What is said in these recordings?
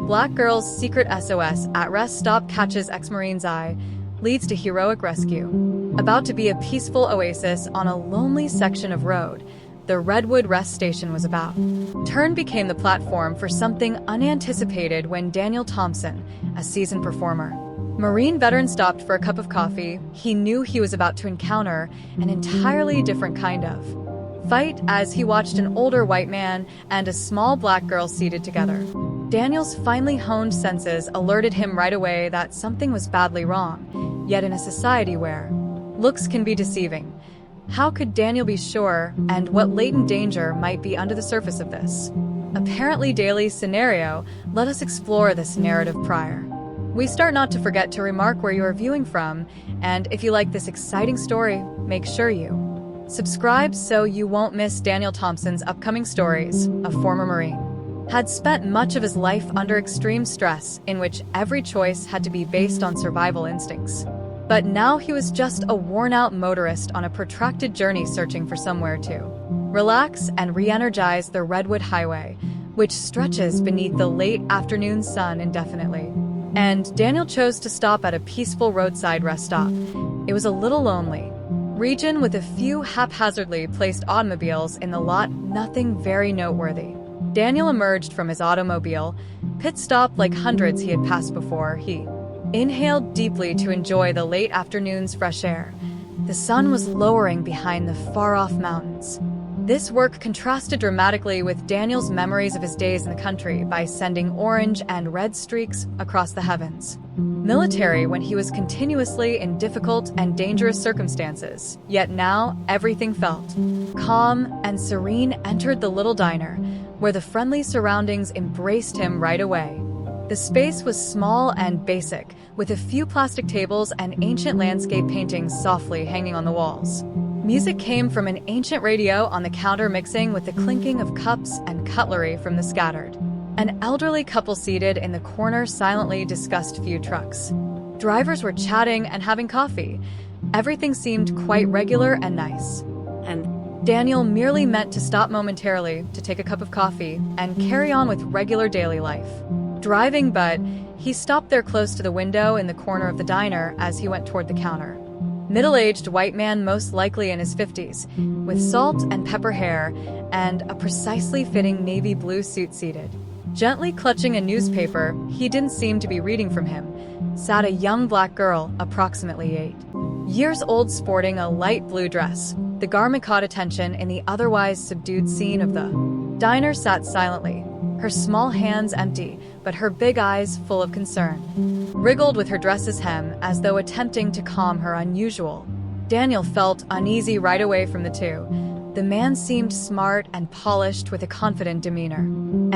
Black girl's secret SOS at rest stop catches ex-marine's eye, leads to heroic rescue. About to be a peaceful oasis on a lonely section of road, the Redwood rest station was about. Turn became the platform for something unanticipated when Daniel Thompson, a seasoned performer, Marine veteran, stopped for a cup of coffee. He knew he was about to encounter an entirely different kind of fight as he watched an older white man and a small black girl seated together. Daniel's finely honed senses alerted him right away that something was badly wrong, yet in a society where looks can be deceiving, how could Daniel be sure, and what latent danger might be under the surface of this apparently daily scenario? Let us explore this narrative prior we start. Not to forget to remark where you are viewing from, and if you like this exciting story, make sure you subscribe so you won't miss Daniel Thompson's upcoming stories. A former Marine had spent much of his life under extreme stress in which every choice had to be based on survival instincts. But now he was just a worn-out motorist on a protracted journey searching for somewhere to relax and re-energize the Redwood Highway, which stretches beneath the late afternoon sun indefinitely. And Daniel chose to stop at a peaceful roadside rest stop. It was a little lonely region with a few haphazardly placed automobiles in the lot, nothing very noteworthy. Daniel emerged from his automobile pit stop like hundreds he had passed before. He inhaled deeply to enjoy the late afternoon's fresh air. The sun was lowering behind the far-off mountains. This work contrasted dramatically with Daniel's memories of his days in the country by sending orange and red streaks across the heavens. Military when he was continuously in difficult and dangerous circumstances, yet now everything felt calm and serene. Entered the little diner, where the friendly surroundings embraced him right away. The space was small and basic, with a few plastic tables and ancient landscape paintings softly hanging on the walls. Music came from an ancient radio on the counter, mixing with the clinking of cups and cutlery from the scattered. An elderly couple seated in the corner silently discussed few trucks. Drivers were chatting and having coffee. Everything seemed quite regular and nice. And Daniel merely meant to stop momentarily to take a cup of coffee and carry on with regular daily life. Driving, but he stopped there close to the window in the corner of the diner as he went toward the counter. Middle-aged white man, most likely in his 50s, with salt and pepper hair and a precisely fitting navy blue suit, seated. Gently clutching a newspaper, he didn't seem to be reading from him, sat a young black girl, approximately 8 years old, sporting a light blue dress. The garment caught attention in the otherwise subdued scene of the diner. Sat silently, her small hands empty, but her big eyes full of concern. Wriggled with her dress's hem as though attempting to calm her unusual. Daniel felt uneasy right away from the two. The man seemed smart and polished, with a confident demeanor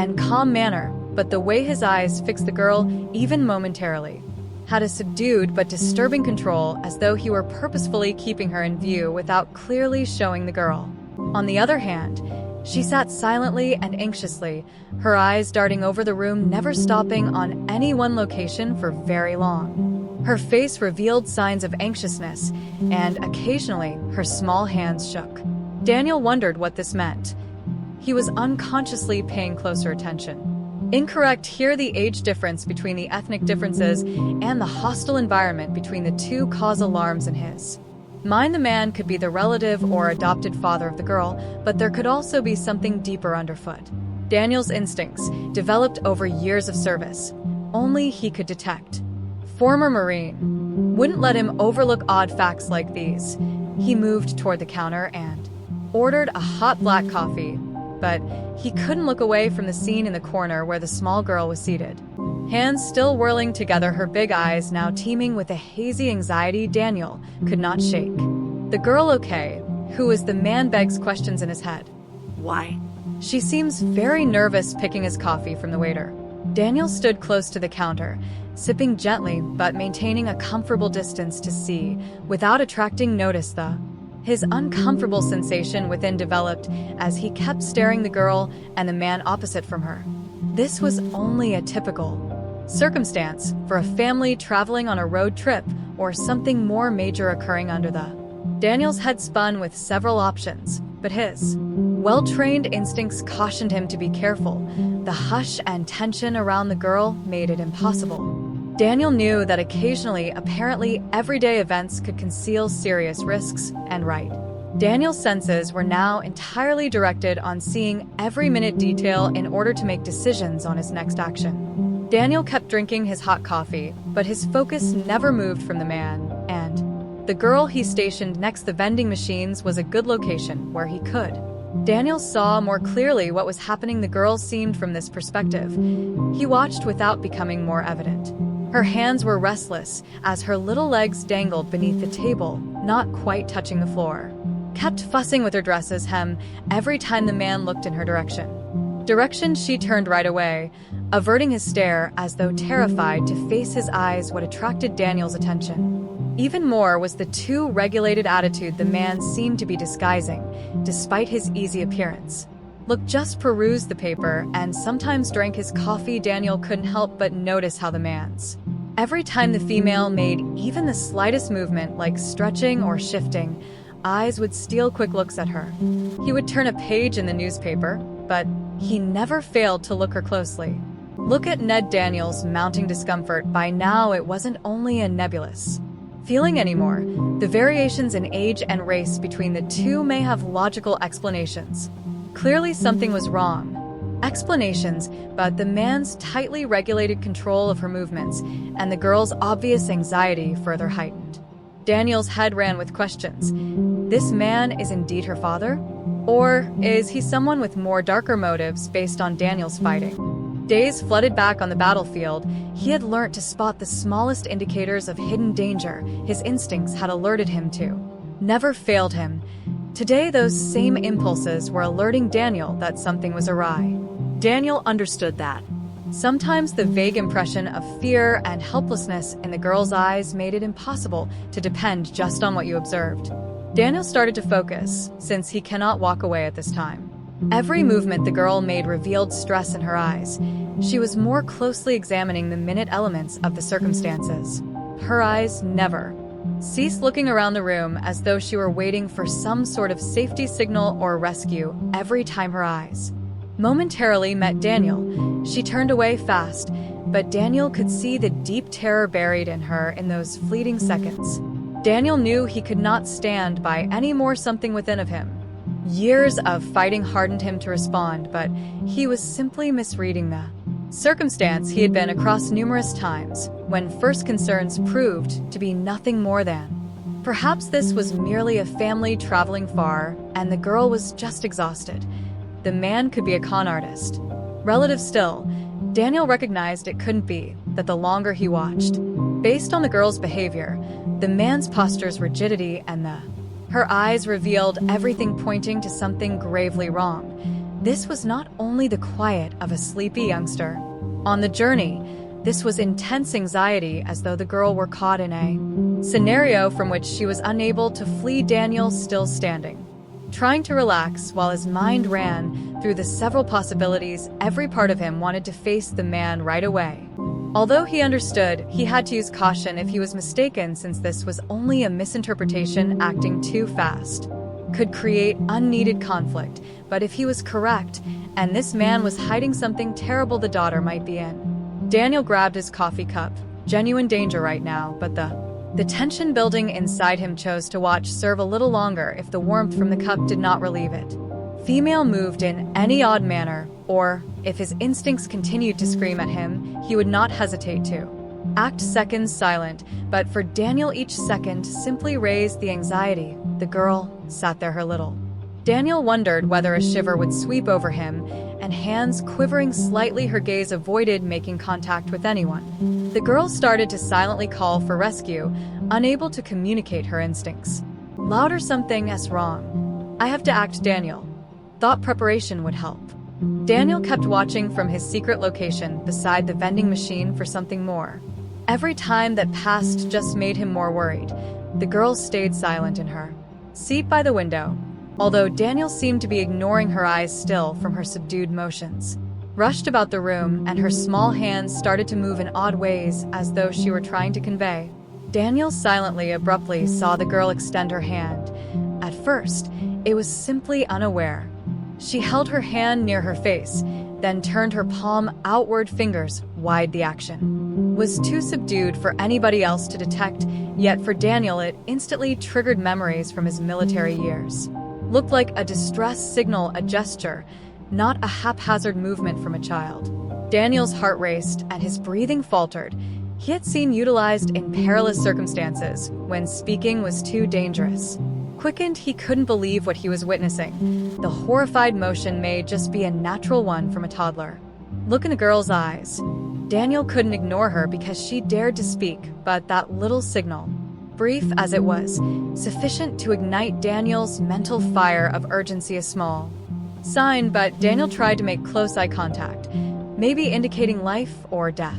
and calm manner, but the way his eyes fixed the girl, even momentarily, had a subdued but disturbing control, as though he were purposefully keeping her in view without clearly showing the girl. On the other hand, she sat silently and anxiously, her eyes darting over the room, never stopping on any one location for very long. Her face revealed signs of anxiousness, and occasionally her small hands shook. Daniel wondered what this meant. He was unconsciously paying closer attention. Incorrect here, the age difference between the ethnic differences and the hostile environment between the two caused alarms in his mind. The man could be the relative or adopted father of the girl, but there could also be something deeper underfoot. Daniel's instincts, developed over years of service, only he could detect. Former Marine wouldn't let him overlook odd facts like these. He moved toward the counter and ordered a hot black coffee, but he couldn't look away from the scene in the corner where the small girl was seated. Hands still whirling together, her big eyes now teeming with a hazy anxiety Daniel could not shake. The girl okay? Who is the man? Begs questions in his head. Why? She seems very nervous, picking his coffee from the waiter. Daniel stood close to the counter, sipping gently but maintaining a comfortable distance to see, without attracting notice. His uncomfortable sensation within developed as he kept staring the girl and the man opposite from her. This was only a typical circumstance for a family traveling on a road trip, or something more major occurring under the Daniel's head spun with several options. but his. Well-trained instincts cautioned him to be careful. The hush and tension around the girl made it impossible. Daniel knew that occasionally, apparently everyday events could conceal serious risks, and right. Daniel's senses were now entirely directed on seeing every minute detail in order to make decisions on his next action. Daniel kept drinking his hot coffee, but his focus never moved from the man, and the girl he stationed next the vending machines was a good location where he could. Daniel saw more clearly what was happening. The girl seemed from this perspective. He watched without becoming more evident. Her hands were restless as her little legs dangled beneath the table, not quite touching the floor. Kept fussing with her dress's hem every time the man looked in her direction. She turned right away, averting his stare as though terrified to face his eyes. What attracted Daniel's attention even more was the too regulated attitude the man seemed to be disguising, despite his easy appearance. Look, just perused the paper and sometimes drank his coffee. Daniel couldn't help but notice how the man's. Every time the female made even the slightest movement, like stretching or shifting, eyes would steal quick looks at her. He would turn a page in the newspaper, but he never failed to look her closely. Look at Ned. Daniel's mounting discomfort. By now, it wasn't only a nebulous feeling anymore. The variations in age and race between the two may have logical explanations. Clearly something was wrong. Explanations, but the man's tightly regulated control of her movements and the girl's obvious anxiety further heightened. Daniel's head ran with questions. This man is indeed her father? Or is he someone with more darker motives based on Daniel's fighting? Days flooded back on the battlefield, he had learnt to spot the smallest indicators of hidden danger his instincts had alerted him to. Never failed him. Today, those same impulses were alerting Daniel that something was awry. Daniel understood that. Sometimes the vague impression of fear and helplessness in the girl's eyes made it impossible to depend just on what you observed. Daniel started to focus, since he cannot walk away at this time. Every movement the girl made revealed stress in her eyes. She was more closely examining the minute elements of the circumstances. Her eyes never ceased looking around the room as though she were waiting for some sort of safety signal or rescue. Every time her eyes momentarily met Daniel, she turned away fast, but Daniel could see the deep terror buried in her in those fleeting seconds. Daniel knew he could not stand by any more. Something within of him. Years of fighting hardened him to respond, but he was simply misreading the circumstance. He had been across numerous times when first concerns proved to be nothing more than. Perhaps this was merely a family traveling far, and the girl was just exhausted. The man could be a con artist. Relative still, Daniel recognized it couldn't be, that the longer he watched. Based on the girl's behavior, the man's posture's rigidity and her eyes revealed everything pointing to something gravely wrong. This was not only the quiet of a sleepy youngster. On the journey, this was intense anxiety, as though the girl were caught in a scenario from which she was unable to flee. Daniel still standing, trying to relax while his mind ran through the several possibilities. Every part of him wanted to face the man right away. Although he understood he had to use caution if he was mistaken, since this was only a misinterpretation. Acting too fast could create unneeded conflict, but if he was correct, and this man was hiding something terrible, the daughter might be in. Daniel grabbed his coffee cup. Genuine danger right now, but the tension building inside him chose to watch serve a little longer if the warmth from the cup did not relieve it. Female moved in any odd manner, or if his instincts continued to scream at him, he would not hesitate to act. Seconds silent, but for Daniel each second simply raised the anxiety. The girl sat there, her little. Daniel wondered whether a shiver would sweep over him, and hands quivering slightly, her gaze avoided making contact with anyone. The girl started to silently call for rescue, unable to communicate her instincts. Louder, something's wrong. I have to act. Daniel thought preparation would help. Daniel kept watching from his secret location beside the vending machine for something more. Every time that passed just made him more worried. The girl stayed silent in her seat by the window, although Daniel seemed to be ignoring her, eyes still from her subdued motions. Rushed about the room, and her small hands started to move in odd ways as though she were trying to convey. Daniel abruptly saw the girl extend her hand. At first, It was simply unaware. She held her hand near her face, then turned her palm outward, fingers wide. The action was too subdued for anybody else to detect, yet for Daniel it instantly triggered memories from his military years. Looked like a distress signal, a gesture, not a haphazard movement from a child. Daniel's heart raced and his breathing faltered. He had seen utilized in perilous circumstances, when speaking was too dangerous. Quickened, he couldn't believe what he was witnessing. The horrified motion may just be a natural one from a toddler. Look in the girl's eyes. Daniel couldn't ignore her because she dared to speak, but that little signal, brief as it was, sufficient to ignite Daniel's mental fire of urgency. A small sign, but Daniel tried to make close eye contact, maybe indicating life or death.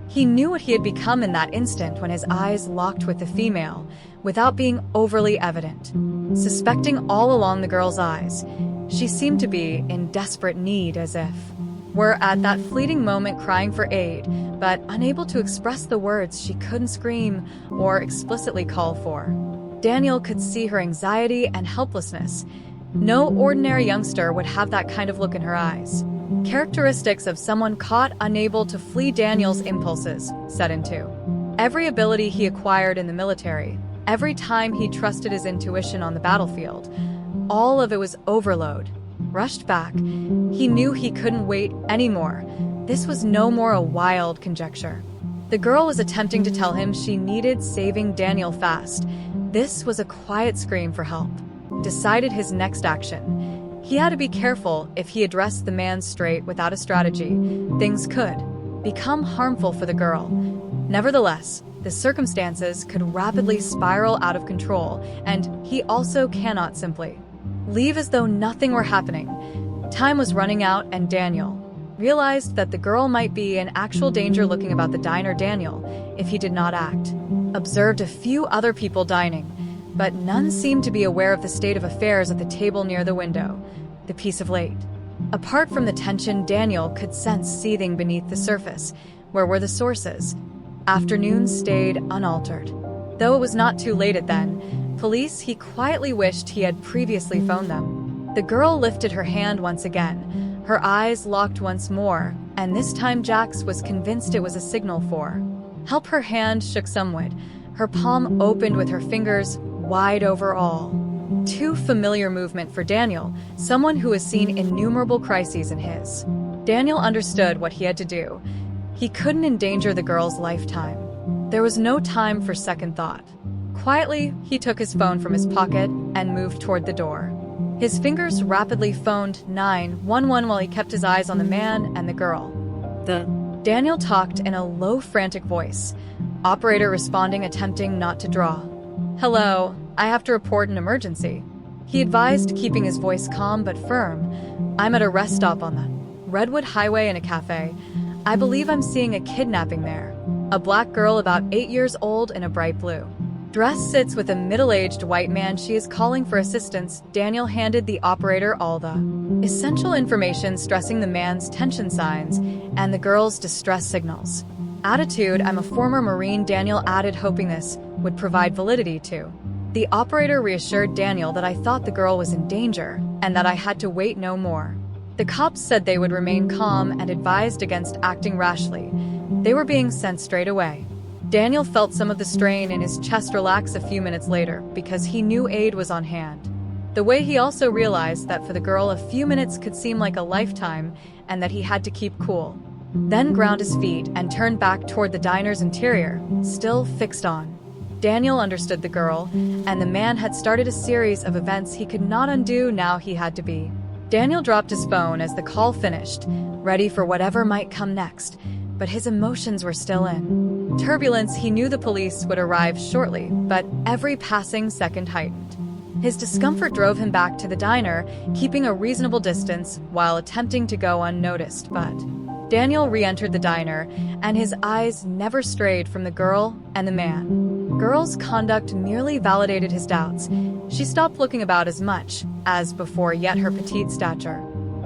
He knew what he had become in that instant when his eyes locked with the female, without being overly evident. Suspecting all along the girl's eyes, she seemed to be in desperate need, as if were at that fleeting moment crying for aid, but unable to express the words she couldn't scream or explicitly call for. Daniel could see her anxiety and helplessness. No ordinary youngster would have that kind of look in her eyes. Characteristics of someone caught unable to flee. Daniel's impulses set into every ability he acquired in the military, every time he trusted his intuition on the battlefield. All of it was overload. Rushed back. He knew he couldn't wait anymore. This was no more a wild conjecture. The girl was attempting to tell him she needed saving. Daniel fast. This was a quiet scream for help. Decided his next action. He had to be careful. If he addressed the man straight without a strategy, things could become harmful for the girl. Nevertheless, the circumstances could rapidly spiral out of control, and he also cannot simply leave as though nothing were happening. Time was running out, and Daniel realized that the girl might be in actual danger. Looking about the diner, Daniel, if he did not act, observed a few other people dining, but none seemed to be aware of the state of affairs at the table near the window. The piece of late. Apart from the tension Daniel could sense seething beneath the surface, where were the sources? Afternoon stayed unaltered. Though it was not too late at then, police, he quietly wished he had previously phoned them. The girl lifted her hand once again. Her eyes locked once more, and this time Jax was convinced it was a signal for help. Her hand shook somewhat. Her palm opened with her fingers wide over all. Too familiar movement for Daniel, someone who has seen innumerable crises in his. Daniel understood what he had to do. He couldn't endanger the girl's lifetime. There was no time for second thought. Quietly, he took his phone from his pocket and moved toward the door. His fingers rapidly phoned 911 while he kept his eyes on the man and the girl. Daniel talked in a low, frantic voice. Operator responding, attempting not to draw. Hello, I have to report an emergency. He advised, keeping his voice calm but firm. I'm at a rest stop on the Redwood highway in a cafe. I believe I'm seeing a kidnapping there. A black girl about 8 years old in a bright blue dress sits with a middle-aged white man. She is calling for assistance. Daniel handed the operator all the essential information, stressing the man's tension signs and the girl's distress signals. Attitude, I'm a former Marine, Daniel added, hoping this would provide validity to. The operator reassured Daniel that I thought the girl was in danger and that I had to wait no more. The cops said they would remain calm and advised against acting rashly. They were being sent straight away. Daniel felt some of the strain in his chest relax a few minutes later because he knew aid was on hand. The way he also realized that for the girl a few minutes could seem like a lifetime and that he had to keep cool. Then ground his feet and turned back toward the diner's interior, still fixed on. Daniel understood the girl, and the man had started a series of events he could not undo. Now he had to be. Daniel dropped his phone as the call finished, ready for whatever might come next, but his emotions were still in turbulence. He knew the police would arrive shortly, but every passing second heightened his discomfort. Drove him back to the diner, keeping a reasonable distance while attempting to go unnoticed. But Daniel re-entered the diner, and his eyes never strayed from the girl and the man. Girl's conduct merely validated his doubts. She stopped looking about as much as before, yet her petite stature.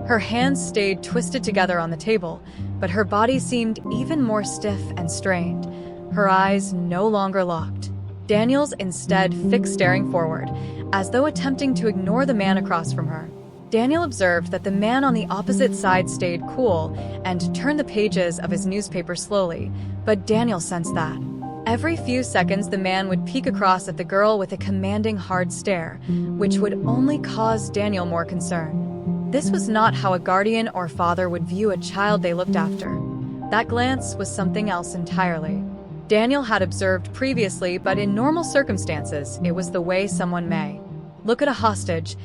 Her hands stayed twisted together on the table, but her body seemed even more stiff and strained. Her eyes no longer locked. Daniel's instead fixed staring forward, as though attempting to ignore the man across from her. Daniel observed that the man on the opposite side stayed cool and turned the pages of his newspaper slowly, but Daniel sensed that. Every few seconds the man would peek across at the girl with a commanding hard stare, which would only cause Daniel more concern. This was not how a guardian or father would view a child they looked after. That glance was something else entirely. Daniel had observed previously, but in normal circumstances, it was the way someone may look at a hostage,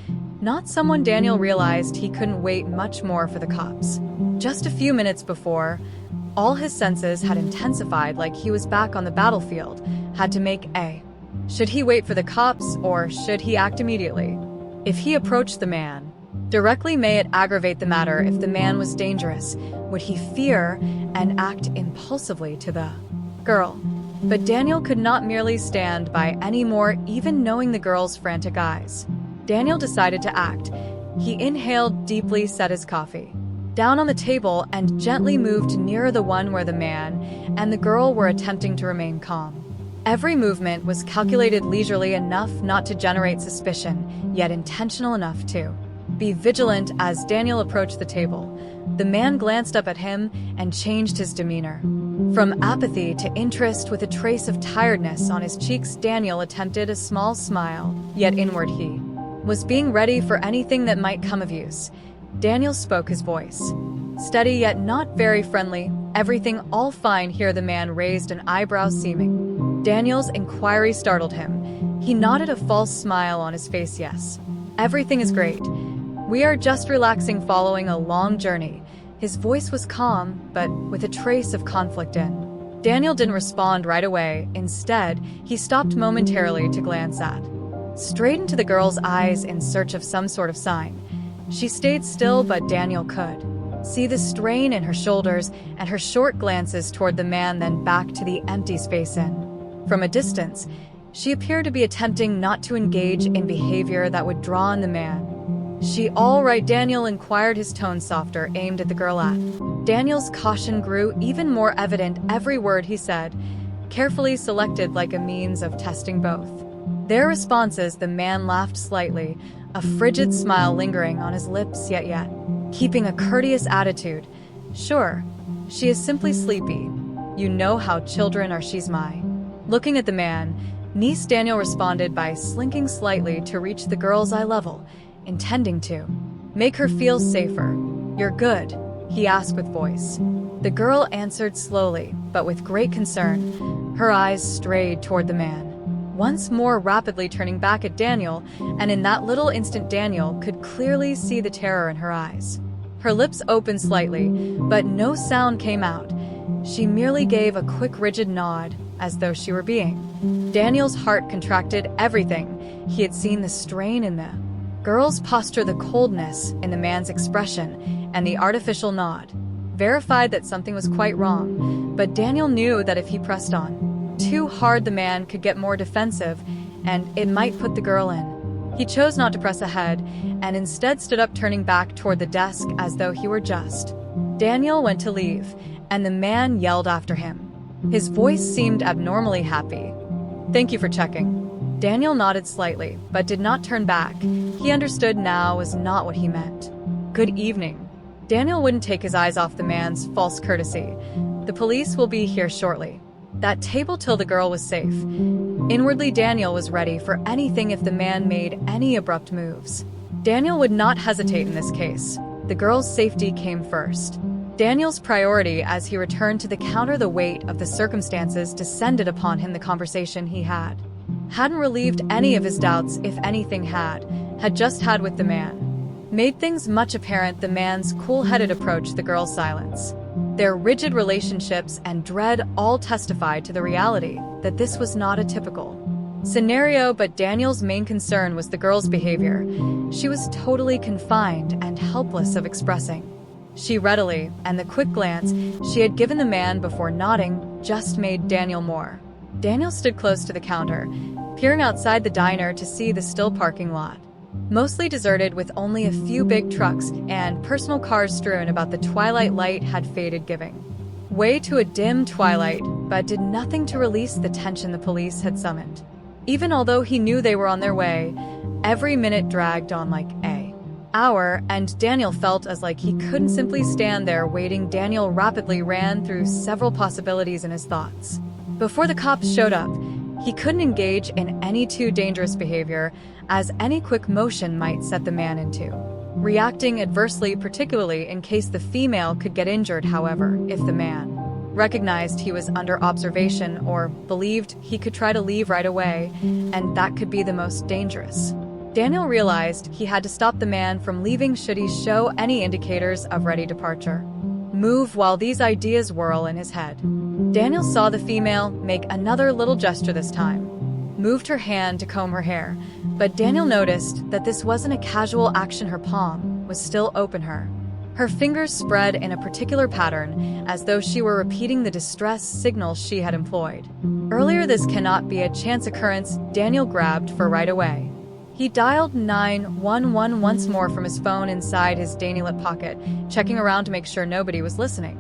not someone. Daniel realized he couldn't wait much more for the cops. Just a few minutes before, all his senses had intensified, like he was back on the battlefield, had to make a. Should he wait for the cops, or should he act immediately? If he approached the man directly, may it aggravate the matter? If the man was dangerous, would he fear and act impulsively to the girl? But Daniel could not merely stand by anymore, even knowing the girl's frantic eyes. Daniel decided to act. He inhaled deeply, set his coffee down on the table, and gently moved nearer the one where the man and the girl were attempting to remain calm. Every movement was calculated, leisurely enough not to generate suspicion, yet intentional enough to be vigilant. As Daniel approached the table, the man glanced up at him and changed his demeanor from apathy to interest, with a trace of tiredness on his cheeks. Daniel attempted a small smile, yet inward he was being ready for anything that might come of use. Daniel spoke, his voice steady yet not very friendly. Everything all fine here? The man raised an eyebrow, seeming Daniel's inquiry startled him. He nodded, a false smile on his face. Yes, everything is great. We are just relaxing following a long journey. His voice was calm, but with a trace of conflict in. Daniel didn't respond right away. Instead, he stopped momentarily to glance straight into the girl's eyes in search of some sort of sign. She stayed still, but Daniel could see the strain in her shoulders and her short glances toward the man, then back to the empty space in. From a distance, she appeared to be attempting not to engage in behavior that would draw on the man. She all right? Daniel inquired, his tone softer, aimed at the girl. Daniel's caution grew even more evident, every word he said carefully selected, like a means of testing both their responses. The man laughed slightly, a frigid smile lingering on his lips, yet keeping a courteous attitude. Sure, she is simply sleepy. You know how children are. She's my. Looking at the man, niece. Daniel responded by slinking slightly to reach the girl's eye level, intending to make her feel safer. You're good? He asked with voice. The girl answered slowly, but with great concern. Her eyes strayed toward the man, once more rapidly turning back at Daniel, and in that little instant Daniel could clearly see the terror in her eyes. Her lips opened slightly, but no sound came out. She merely gave a quick, rigid nod, as though she were being. Daniel's heart contracted. Everything he had seen, the strain in the girl's posture, the coldness in the man's expression, and the artificial nod, verified that something was quite wrong. But Daniel knew that if he pressed on too hard, the man could get more defensive, and it might put the girl in. He chose not to press ahead, and instead stood up, turning back toward the desk as though he were just. Daniel went to leave, and the man yelled after him. His voice seemed abnormally happy. Thank you for checking. Daniel nodded slightly, but did not turn back. He understood now was not what he meant. Good evening. Daniel wouldn't take his eyes off the man's false courtesy. The police will be here shortly. That table till the girl was safe. Inwardly, Daniel was ready for anything if the man made any abrupt moves. Daniel would not hesitate in this case. The girl's safety came first. Daniel's priority. As he returned to the counter, the weight of the circumstances descended upon him. The conversation he hadn't relieved any of his doubts, if anything had just had with the man, made things much apparent. The man's cool-headed approach, the girl's silence, their rigid relationships and dread all testified to the reality that this was not a typical scenario. But Daniel's main concern was the girl's behavior. She was totally confined and helpless of expressing. She readily, and the quick glance she had given the man before nodding just made Daniel more. Daniel stood close to the counter, peering outside the diner to see the still parking lot, mostly deserted, with only a few big trucks and personal cars strewn about. The twilight light had faded, giving way to a dim twilight, but did nothing to release the tension the police had summoned. Even although he knew they were on their way, every minute dragged on like an hour, and Daniel felt as like he couldn't simply stand there waiting. Daniel rapidly ran through several possibilities in his thoughts. Before the cops showed up, he couldn't engage in any too dangerous behavior, as any quick motion might set the man into reacting adversely, particularly in case the female could get injured. However, if the man recognized he was under observation or believed he could try to leave right away, and that could be the most dangerous. Daniel realized he had to stop the man from leaving should he show any indicators of ready departure. Move. While these ideas whirl in his head, Daniel saw the female make another little gesture, this time moved her hand to comb her hair, but Daniel noticed that this wasn't a casual action. Her palm was still open. Her fingers spread in a particular pattern, as though she were repeating the distress signal she had employed earlier. This cannot be a chance occurrence, Daniel grabbed for right away. He dialed 911 once more from his phone inside his dainty-lit pocket, checking around to make sure nobody was listening.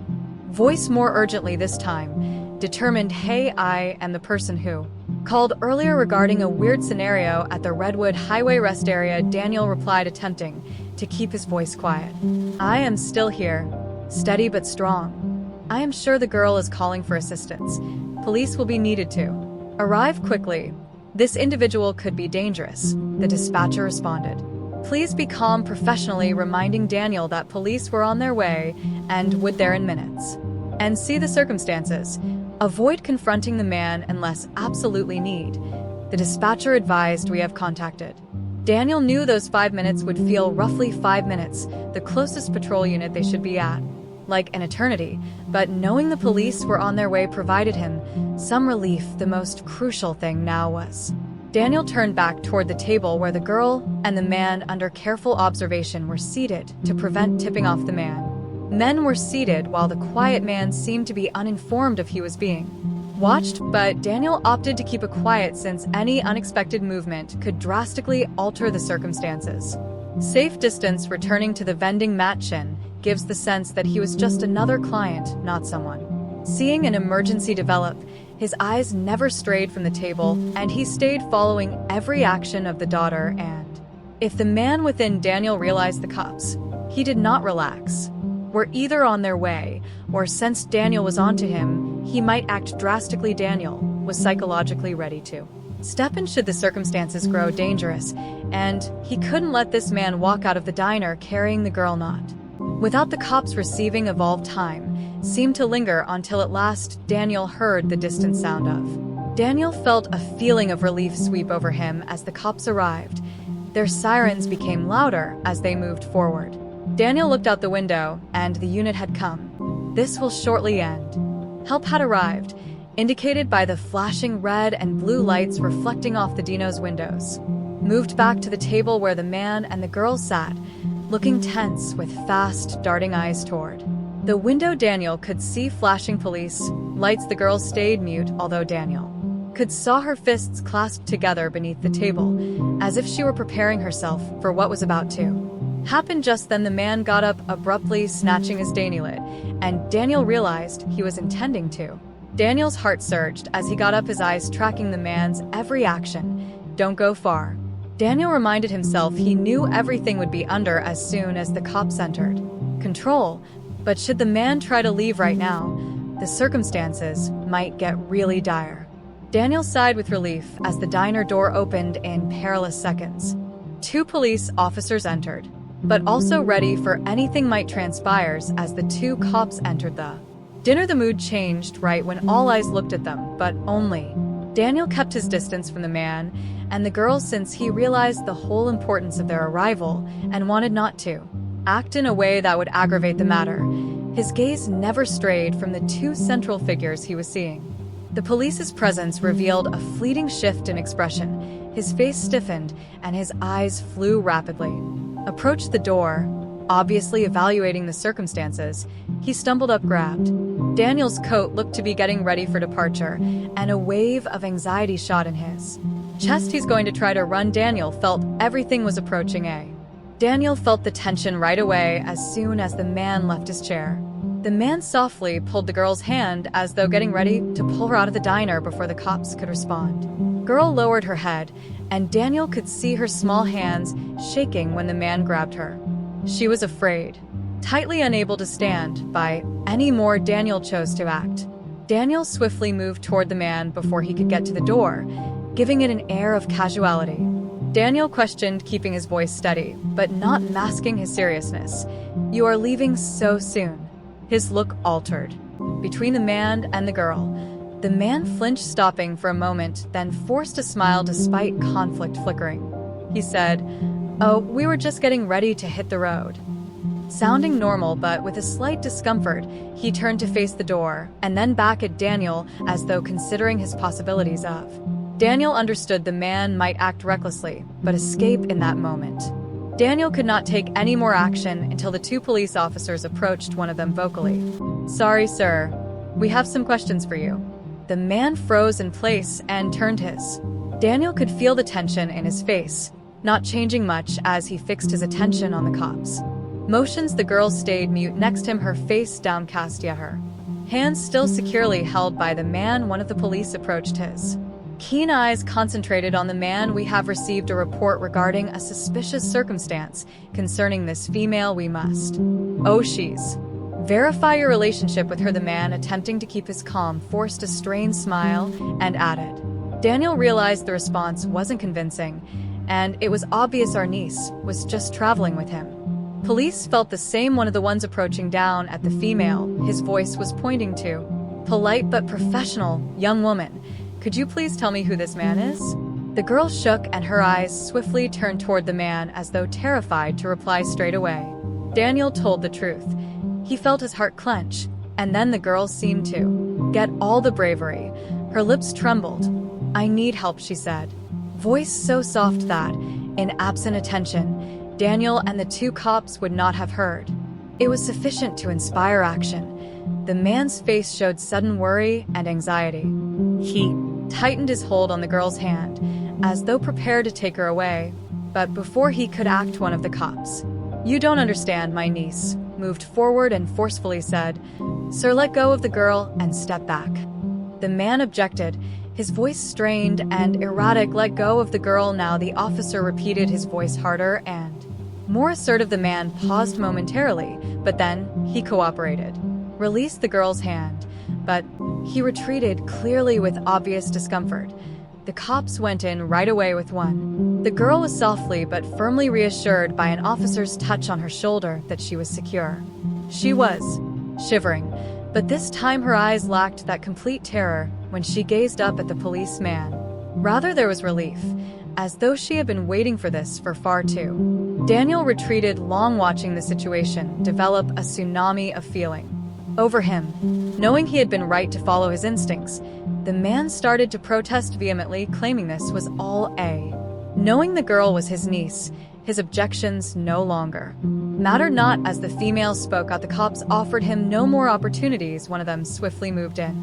Voice more urgently this time, determined. Hey, I am the person who called earlier regarding a weird scenario at the Redwood Highway rest area. Daniel replied, attempting to keep his voice quiet. I am still here, steady but strong. I am sure the girl is calling for assistance. Police will be needed to arrive quickly. This individual could be dangerous, the dispatcher responded. Please be calm professionally, reminding Daniel that police were on their way and would there in minutes. And see the circumstances. Avoid confronting the man unless absolutely need. The dispatcher advised. We have contacted. Daniel knew those 5 minutes would feel roughly 5 minutes, the closest patrol unit they should be at, like an eternity, but knowing the police were on their way provided him some relief. The most crucial thing now was Daniel turned back toward the table where the girl and the man under careful observation were seated to prevent tipping off the man. Men were seated while the quiet man seemed to be uninformed if he was being watched, but Daniel opted to keep it quiet since any unexpected movement could drastically alter the circumstances. Safe distance. Returning to the vending machine gives the sense that he was just another client, not someone seeing an emergency develop. His eyes never strayed from the table, and he stayed following every action of the daughter. And if the man within Daniel realized the cops, he did not relax. Were either on their way, or sensed Daniel was onto him, he might act drastically. Daniel was psychologically ready to step in should the circumstances grow dangerous, and he couldn't let this man walk out of the diner carrying the girl. Not without the cops receiving. Evolved time seemed to linger until at last Daniel heard the distant sound of. Daniel felt a feeling of relief sweep over him as the cops arrived. Their sirens became louder as they moved forward. Daniel looked out the window, and the unit had come. This will shortly end. Help had arrived, indicated by the flashing red and blue lights reflecting off the Dino's windows. Moved back to the table where the man and the girl sat, looking tense with fast, darting eyes toward the window. Daniel could see flashing police lights. The girl stayed mute, although Daniel could saw her fists clasped together beneath the table, as if she were preparing herself for what was about to happen. Just then the man got up abruptly, snatching his dainty-lit, and Daniel realized he was intending to. Daniel's heart surged as he got up, his eyes tracking the man's every action. Don't go far. Daniel reminded himself he knew everything would be under as soon as the cops entered control, but should the man try to leave right now, the circumstances might get really dire. Daniel sighed with relief as the diner door opened in perilous seconds. 2 police officers entered, but also ready for anything might transpire. As the 2 cops entered the dinner, the mood changed right when all eyes looked at them, but only Daniel kept his distance from the man and the girl, since he realized the whole importance of their arrival and wanted not to act in a way that would aggravate the matter. His gaze never strayed from the 2 central figures he was seeing. The police's presence revealed a fleeting shift in expression. His face stiffened and his eyes flew rapidly. Approached the door, obviously evaluating the circumstances. He stumbled up, grabbed Daniel's coat, looked to be getting ready for departure, and a wave of anxiety shot in his chest. He's going to try to run. Daniel felt everything was approaching. Daniel felt the tension right away as soon as the man left his chair. The man softly pulled the girl's hand as though getting ready to pull her out of the diner before the cops could respond. Girl lowered her head, and Daniel could see her small hands shaking when the man grabbed her. She was afraid, tightly unable to stand by any more. Daniel chose to act. Daniel swiftly moved toward the man before he could get to the door, giving it an air of casuality. Daniel questioned, keeping his voice steady, but not masking his seriousness. "You are leaving so soon." His look altered. Between the man and the girl, the man flinched, stopping for a moment, then forced a smile despite conflict flickering. He said, "Oh, we were just getting ready to hit the road." Sounding normal but with a slight discomfort, he turned to face the door, and then back at Daniel as though considering his possibilities of. Daniel understood the man might act recklessly, but escape in that moment. Daniel could not take any more action until the two police officers approached, one of them vocally. "Sorry, sir. We have some questions for you." The man froze in place and turned his. Daniel could feel the tension in his face, not changing much as he fixed his attention on the cops. Motions. The girl stayed mute next to him, her face downcast, yet her hands still securely held by the man. One of the police approached, his keen eyes concentrated on the man. "We have received a report regarding a suspicious circumstance concerning this female. We must she's verify your relationship with her." The man, attempting to keep his calm, forced a strained smile and added. Daniel realized the response wasn't convincing, and it was obvious our niece was just traveling with him. Police felt the same. One of the ones approaching down at the female, his voice was pointing to. "Polite but professional, young woman. Could you please tell me who this man is?" The girl shook, and her eyes swiftly turned toward the man as though terrified to reply straight away. Daniel told the truth. He felt his heart clench, and then the girl seemed to get all the bravery. Her lips trembled. "I need help," she said, voice so soft that, in absent attention, Daniel and the two cops would not have heard. It was sufficient to inspire action. The man's face showed sudden worry and anxiety. He tightened his hold on the girl's hand, as though prepared to take her away, but before he could act, one of the cops, "You don't understand, my niece," moved forward and forcefully said, "Sir, let go of the girl and step back." The man objected, his voice strained and erratic. "Let go of the girl now," the officer repeated, his voice harder and more assertive. The man paused momentarily, but then he cooperated. Released the girl's hand, but he retreated, clearly with obvious discomfort. The cops went in right away with one. The girl was softly but firmly reassured by an officer's touch on her shoulder that she was secure. She was shivering, but this time her eyes lacked that complete terror when she gazed up at the policeman. Rather, there was relief, as though she had been waiting for this for far too. Daniel retreated, long watching the situation develop a tsunami of feeling over him. Knowing he had been right to follow his instincts, the man started to protest vehemently, claiming this was all a. Knowing the girl was his niece, his objections no longer mattered. Not as the female spoke out, the cops offered him no more opportunities. One of them swiftly moved in,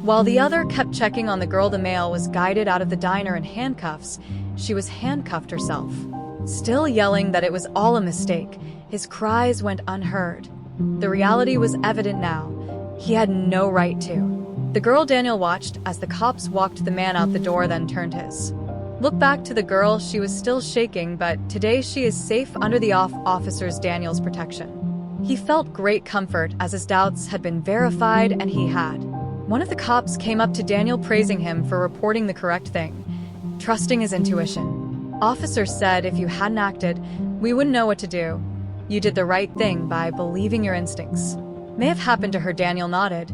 while the other kept checking on the girl. The male was guided out of the diner in handcuffs. She was handcuffed herself, still yelling that it was all a mistake. His cries went unheard. The reality was evident now. He had no right to. The girl. Daniel watched as the cops walked the man out the door, then turned his look back to the girl. She was still shaking, but today she is safe under the officer's Daniel's protection. He felt great comfort as his doubts had been verified, and he had. One of the cops came up to Daniel, praising him for reporting the correct thing, trusting his intuition. Officer said, "If you hadn't acted, we wouldn't know what to do. You did the right thing by believing your instincts." May have happened to her. Daniel nodded,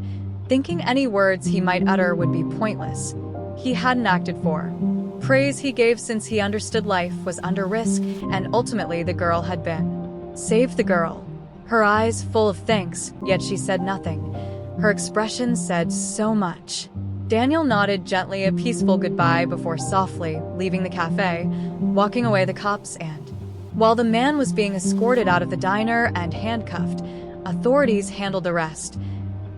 thinking any words he might utter would be pointless. He hadn't acted for praise he gave, since he understood life was under risk, and ultimately the girl had been saved. The girl, her eyes full of thanks, yet she said nothing. Her expression said so much. Daniel nodded gently, a peaceful goodbye, before softly leaving the cafe, walking away. The cops, and while the man was being escorted out of the diner and handcuffed, authorities handled the rest.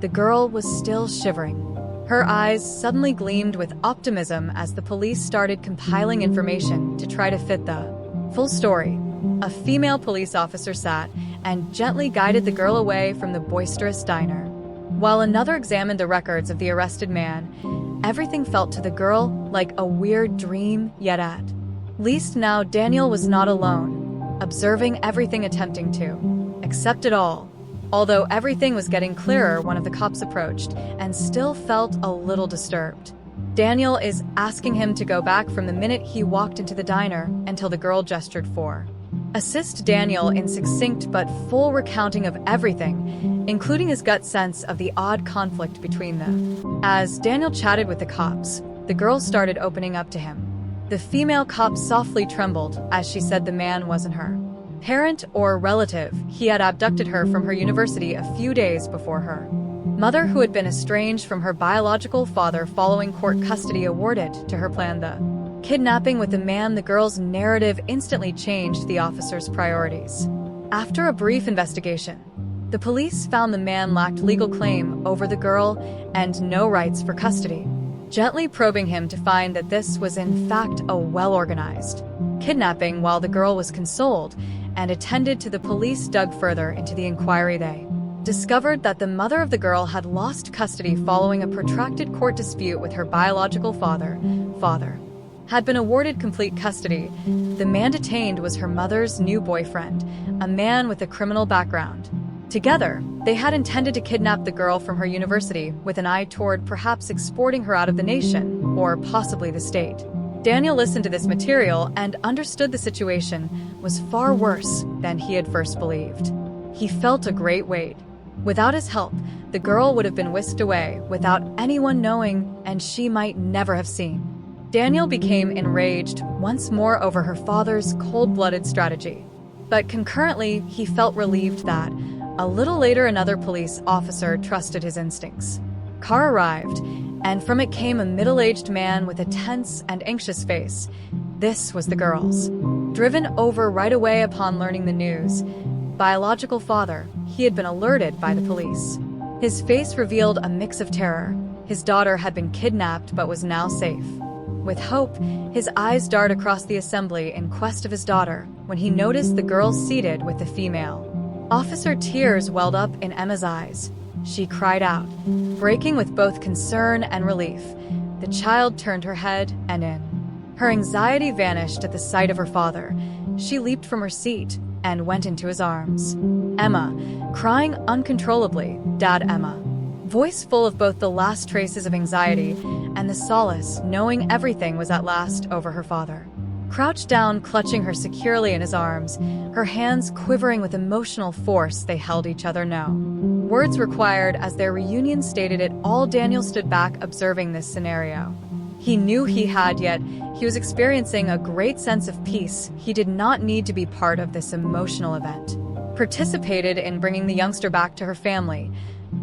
The girl was still shivering. Her eyes suddenly gleamed with optimism as the police started compiling information to try to fit the full story. A female police officer sat and gently guided the girl away from the boisterous diner. While another examined the records of the arrested man, everything felt to the girl like a weird dream, yet at least now Daniel was not alone, observing everything, attempting to accept it all. Although everything was getting clearer, one of the cops approached and still felt a little disturbed. Daniel is asking him to go back from the minute he walked into the diner until the girl gestured for assist Daniel in succinct but full recounting of everything, including his gut sense of the odd conflict between them. As Daniel chatted with the cops, the girl started opening up to him. The female cop softly trembled as she said the man wasn't her parent or relative. He had abducted her from her university a few days before her mother, who had been estranged from her biological father following court custody awarded to her, planned the kidnapping with the man. The girl's narrative instantly changed the officer's priorities. After a brief investigation, the police found the man lacked legal claim over the girl and no rights for custody, gently probing him to find that this was in fact a well-organized kidnapping. While the girl was consoled and attended to, the police dug further into the inquiry. They discovered that the mother of the girl had lost custody following a protracted court dispute with her biological father had been awarded complete custody. The man detained was her mother's new boyfriend, a man with a criminal background. Together, they had intended to kidnap the girl from her university with an eye toward perhaps exporting her out of the nation, or possibly the state. Daniel listened to this material and understood the situation was far worse than he had first believed. He felt a great weight. Without his help, the girl would have been whisked away without anyone knowing, and she might never have seen. Daniel became enraged once more over her father's cold-blooded strategy. But concurrently, he felt relieved that, a little later, another police officer trusted his instincts. Car arrived, and from it came a middle-aged man with a tense and anxious face. This was the girl's driven over right away upon learning the news. Biological father, he had been alerted by the police. His face revealed a mix of terror. His daughter had been kidnapped but was now safe. With hope, his eyes darted across the assembly in quest of his daughter when he noticed the girl seated with the female officer. Tears welled up in Emma's eyes. She cried out, breaking with both concern and relief. The child turned her head, and in her anxiety vanished at the sight of her father. She leaped from her seat and went into his arms. Emma, crying uncontrollably, "Dad." Emma, voice full of both the last traces of anxiety and the solace knowing everything was at last over. Her father crouched down, clutching her securely in his arms, her hands quivering with emotional force. They held each other. No words required as their reunion stated it all. Daniel stood back, observing this scenario. He knew he had, yet he was experiencing a great sense of peace. He did not need to be part of this emotional event, participated in bringing the youngster back to her family.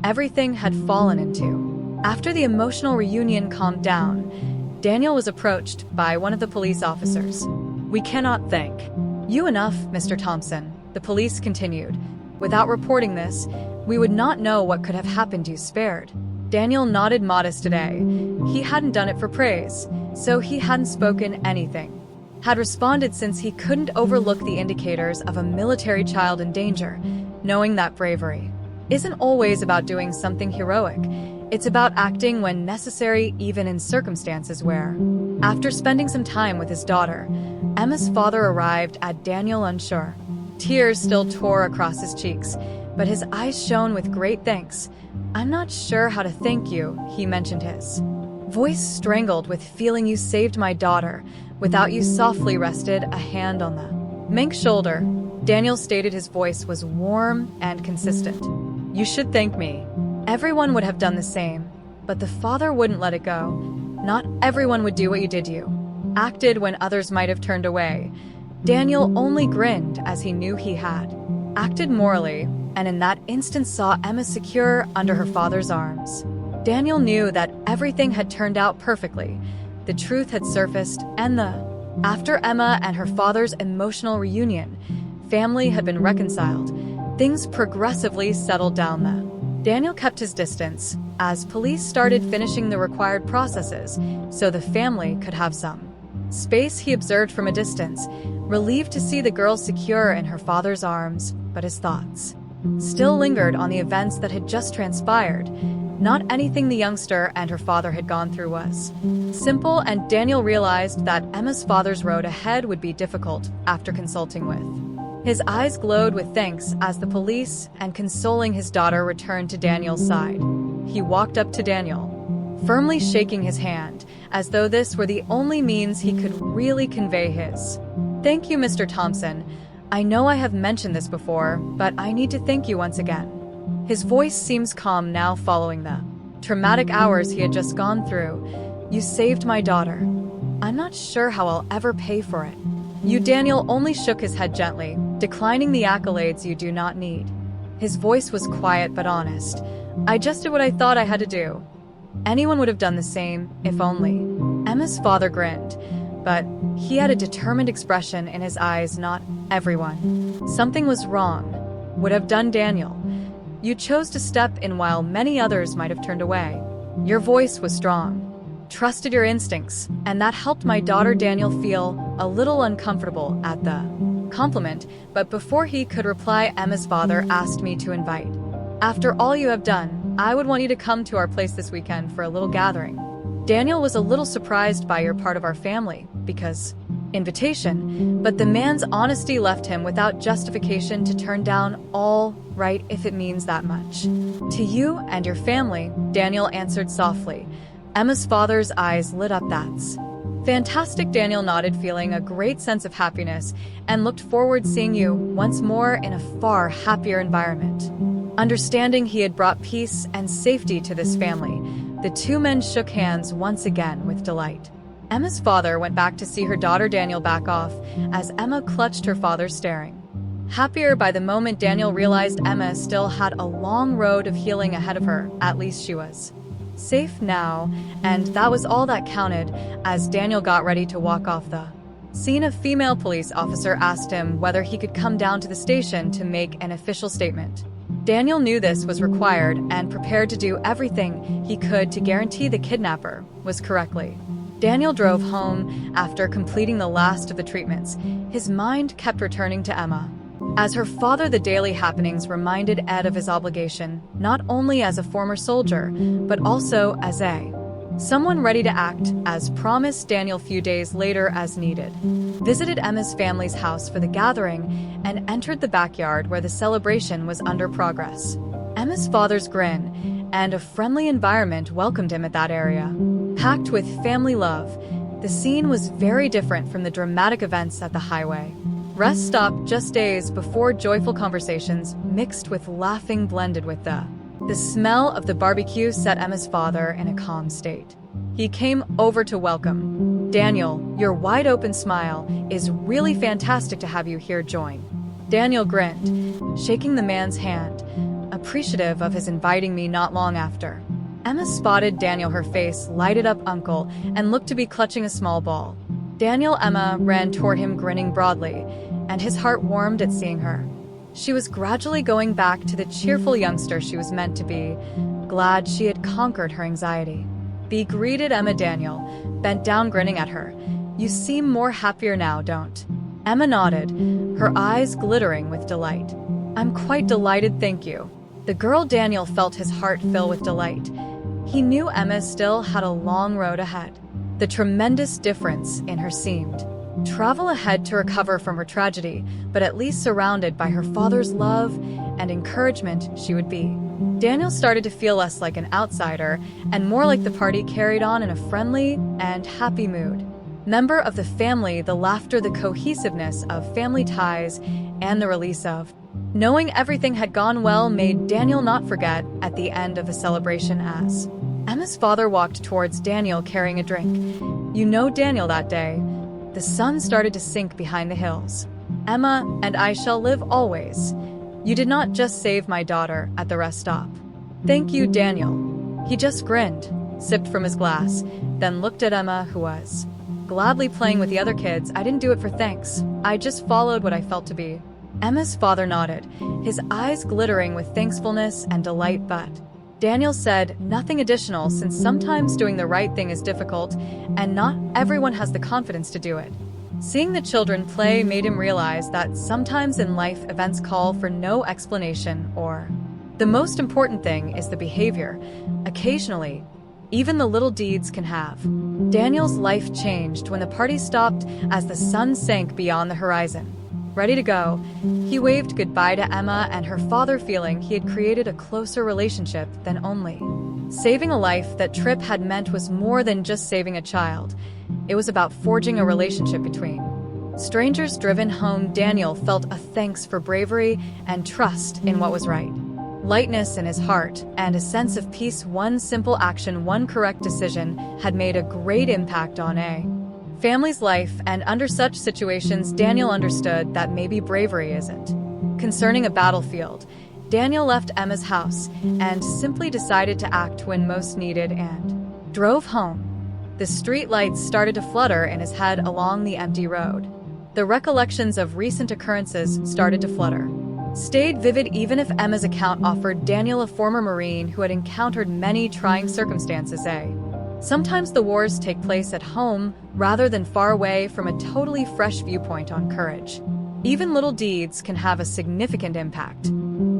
Everything had fallen into. After the emotional reunion calmed down, Daniel was approached by one of the police officers. "We cannot thank you enough, Mr. Thompson," the police continued. "Without reporting this, we would not know what could have happened. You spared." Daniel nodded, modest today. He hadn't done it for praise, so he hadn't spoken anything. Had responded since he couldn't overlook the indicators of a military child in danger, knowing that bravery isn't always about doing something heroic. It's about acting when necessary, even in circumstances where. After spending some time with his daughter, Emma's father arrived at Daniel unsure. Tears still tore across his cheeks, but his eyes shone with great thanks. "I'm not sure how to thank you," he mentioned, his voice strangled with feeling. "You saved my daughter. Without you," softly rested a hand on the Mink's shoulder. Daniel stated, his voice was warm and consistent. "You should thank me. Everyone would have done the same, but the father wouldn't let it go. Not everyone would do what you did. You acted when others might have turned away." Daniel only grinned as he knew he had acted morally, and in that instant saw Emma secure under her father's arms. Daniel knew that everything had turned out perfectly. The truth had surfaced, and after Emma and her father's emotional reunion, family had been reconciled. Things progressively settled down. Daniel kept his distance as police started finishing the required processes so the family could have some space. He observed from a distance, relieved to see the girl secure in her father's arms, but his thoughts still lingered on the events that had just transpired. Not anything the youngster and her father had gone through was simple, and Daniel realized that Emma's father's road ahead would be difficult after consulting with. His eyes glowed with thanks as the police and consoling his daughter returned to Daniel's side. He walked up to Daniel, firmly shaking his hand, as though this were the only means he could really convey his. "Thank you, Mr. Thompson. I know I have mentioned this before, but I need to thank you once again." His voice seems calm now following the traumatic hours he had just gone through. "You saved my daughter. I'm not sure how I'll ever pay for it." Daniel only shook his head gently, declining the accolades you do not need. His voice was quiet but honest. "I just did what I thought I had to do. Anyone would have done the same, if only." Emma's father grinned, but he had a determined expression in his eyes. "Not everyone. Something was wrong. Would have done, Daniel. You chose to step in while many others might have turned away. Your voice was strong. Trusted your instincts, and that helped my daughter Daniel feel a little uncomfortable at the compliment, but before he could reply, Emma's father asked me to invite. "After all you have done, I would want you to come to our place this weekend for a little gathering." Daniel was a little surprised by your part of our family, because invitation, but the man's honesty left him without justification to turn down. "All right, if it means that much to you and your family," Daniel answered softly. Emma's father's eyes lit up. "That's fantastic." Daniel nodded, feeling a great sense of happiness, and looked forward seeing you once more in a far happier environment. Understanding he had brought peace and safety to this family, the two men shook hands once again with delight. Emma's father went back to see her daughter. Daniel back off as Emma clutched her father, staring. Happier by the moment, Daniel realized Emma still had a long road of healing ahead of her. At least she was safe now, and that was all that counted. As Daniel got ready to walk off the scene, a female police officer asked him whether he could come down to the station to make an official statement. Daniel knew this was required and prepared to do everything he could to guarantee the kidnapper was correctly. Daniel drove home after completing the last of the treatments. His mind kept returning to Emma. As her father, the daily happenings reminded Ed of his obligation, not only as a former soldier, but also as someone ready to act. As promised, Daniel, few days later as needed, visited Emma's family's house for the gathering and entered the backyard where the celebration was under progress. Emma's father's grin and a friendly environment welcomed him at that area. Packed with family love, the scene was very different from the dramatic events at the highway rest stop just days before. Joyful conversations mixed with laughing blended with the smell of the barbecue set Emma's father in a calm state. He came over to welcome. "Daniel, your wide-open smile is really fantastic to have you here join." Daniel grinned, shaking the man's hand, appreciative of his inviting me not long after. Emma spotted Daniel, her face lighted up, "Uncle," and looked to be clutching a small ball. Emma ran toward him, grinning broadly, and his heart warmed at seeing her. She was gradually going back to the cheerful youngster she was meant to be, glad she had conquered her anxiety. "Be greeted, Emma." Daniel bent down, grinning at her. "You seem more happier now, don't?" Emma nodded, her eyes glittering with delight. "I'm quite delighted, thank you." The girl Daniel felt his heart fill with delight. He knew Emma still had a long road ahead. The tremendous difference in her seemed travel ahead to recover from her tragedy, but at least surrounded by her father's love and encouragement she would be. Daniel started to feel less like an outsider and more like the party carried on in a friendly and happy mood. Member of the family, the laughter, the cohesiveness of family ties, and the release of knowing everything had gone well made Daniel not forget at the end of the celebration as Emma's father walked towards Daniel carrying a drink. "You know, Daniel, that day, the sun started to sink behind the hills. Emma and I shall live always. You did not just save my daughter at the rest stop." "Thank you, Daniel." He just grinned, sipped from his glass, then looked at Emma, who was gladly playing with the other kids. "I didn't do it for thanks. I just followed what I felt to be." Emma's father nodded, his eyes glittering with thankfulness and delight, but Daniel said nothing additional, since sometimes doing the right thing is difficult, and not everyone has the confidence to do it. Seeing the children play made him realize that sometimes in life events call for no explanation, or the most important thing is the behavior. Occasionally, even the little deeds can have. Daniel's life changed when the party stopped as the sun sank beyond the horizon. Ready to go, he waved goodbye to Emma and her father, feeling he had created a closer relationship than only saving a life. That trip had meant was more than just saving a child. It was about forging a relationship between strangers. Driven home, Daniel felt a thanks for bravery and trust in what was right. Lightness in his heart and a sense of peace. One simple action, one correct decision, had made a great impact on a family's life, and under such situations, Daniel understood that maybe bravery isn't concerning a battlefield. Daniel left Emma's house and simply decided to act when most needed and drove home. The street lights started to flutter in his head along the empty road. The recollections of recent occurrences started to flutter, stayed vivid. Even if Emma's account offered Daniel a former Marine who had encountered many trying circumstances. Sometimes the wars take place at home rather than far away. From a totally fresh viewpoint on courage, even little deeds can have a significant impact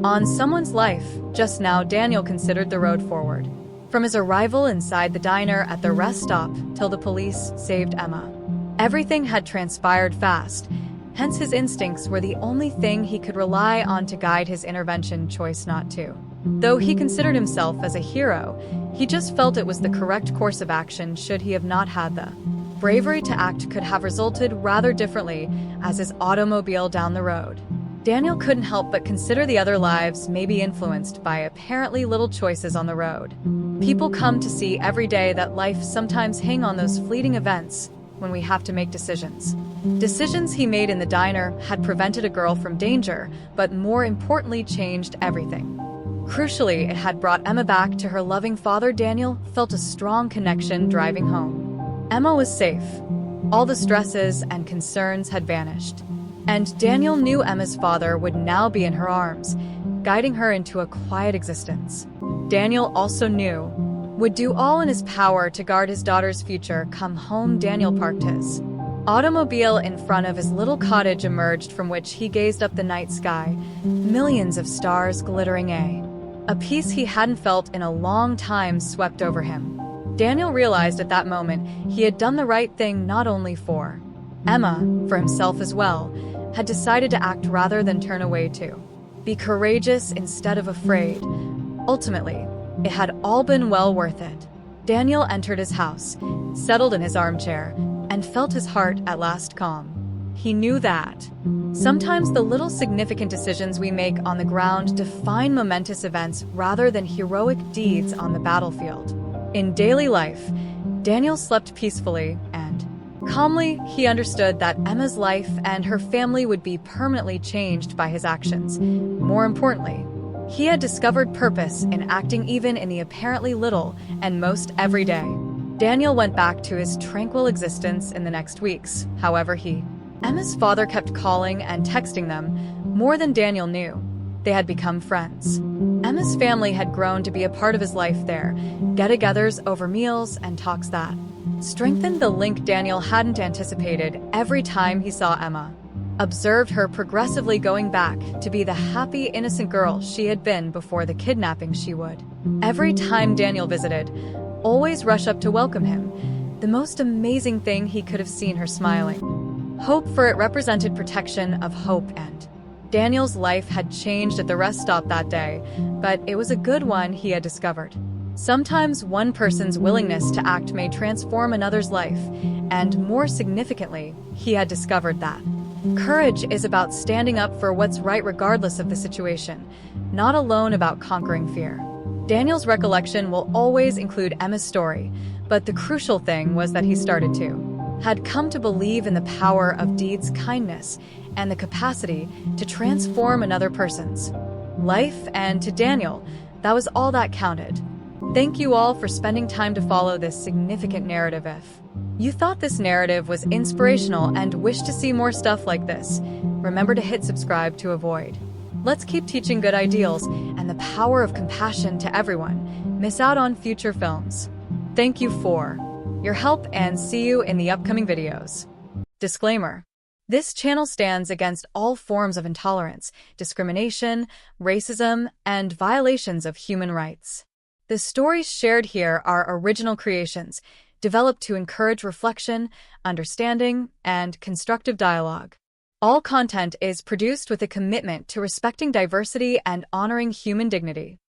on someone's life. Just now, Daniel considered the road forward. From his arrival inside the diner at the rest stop till the police saved Emma, everything had transpired fast. Hence, his instincts were the only thing he could rely on to guide his intervention. Choice not to. Though he considered himself as a hero, he just felt it was the correct course of action. Should he have not had the bravery to act, could have resulted rather differently. As his automobile down the road, Daniel couldn't help but consider the other lives may be influenced by apparently little choices on the road. People come to see every day that life sometimes hang on those fleeting events when we have to make decisions. Decisions he made in the diner had prevented a girl from danger, but more importantly, changed everything. Crucially, it had brought Emma back to her loving father. Daniel felt a strong connection driving home. Emma was safe. All the stresses and concerns had vanished. And Daniel knew Emma's father would now be in her arms, guiding her into a quiet existence. Daniel also knew would do all in his power to guard his daughter's future. Come home, Daniel parked his automobile in front of his little cottage, emerged from which he gazed up the night sky, millions of stars glittering. A peace he hadn't felt in a long time swept over him. Daniel realized at that moment he had done the right thing, not only for Emma, for himself as well. Had decided to act rather than turn away, to be courageous instead of afraid. Ultimately, it had all been well worth it. Daniel entered his house, settled in his armchair, and felt his heart at last calm. He knew that sometimes the little significant decisions we make on the ground define momentous events rather than heroic deeds on the battlefield. In daily life, Daniel slept peacefully and calmly. He understood that Emma's life and her family would be permanently changed by his actions. More importantly, he had discovered purpose in acting, even in the apparently little and most everyday. Daniel went back to his tranquil existence in the next weeks. However, Emma's father kept calling and texting them more than Daniel knew. They had become friends. Emma's family had grown to be a part of his life there, get-togethers over meals and talks that strengthened the link. Daniel hadn't anticipated. Every time he saw Emma, observed her progressively going back to be the happy, innocent girl she had been before the kidnapping. She would, every time Daniel visited, always rush up to welcome him. The most amazing thing, he could have seen her smiling. Hope, for it represented protection of hope. And Daniel's life had changed at the rest stop that day, but it was a good one. He had discovered sometimes one person's willingness to act may transform another's life, and more significantly, he had discovered that courage is about standing up for what's right regardless of the situation, not alone about conquering fear. Daniel's recollection will always include Emma's story, but the crucial thing was that he had come to believe in the power of deeds, kindness, and the capacity to transform another person's life. And to Daniel, that was all that counted. Thank you all for spending time to follow this significant narrative. If you thought this narrative was inspirational and wish to see more stuff like this, remember to hit subscribe to avoid. Let's keep teaching good ideals and the power of compassion to everyone. Miss out on future films. Thank you for your help and see you in the upcoming videos. Disclaimer. This channel stands against all forms of intolerance, discrimination, racism, and violations of human rights. The stories shared here are original creations, developed to encourage reflection, understanding, and constructive dialogue. All content is produced with a commitment to respecting diversity and honoring human dignity.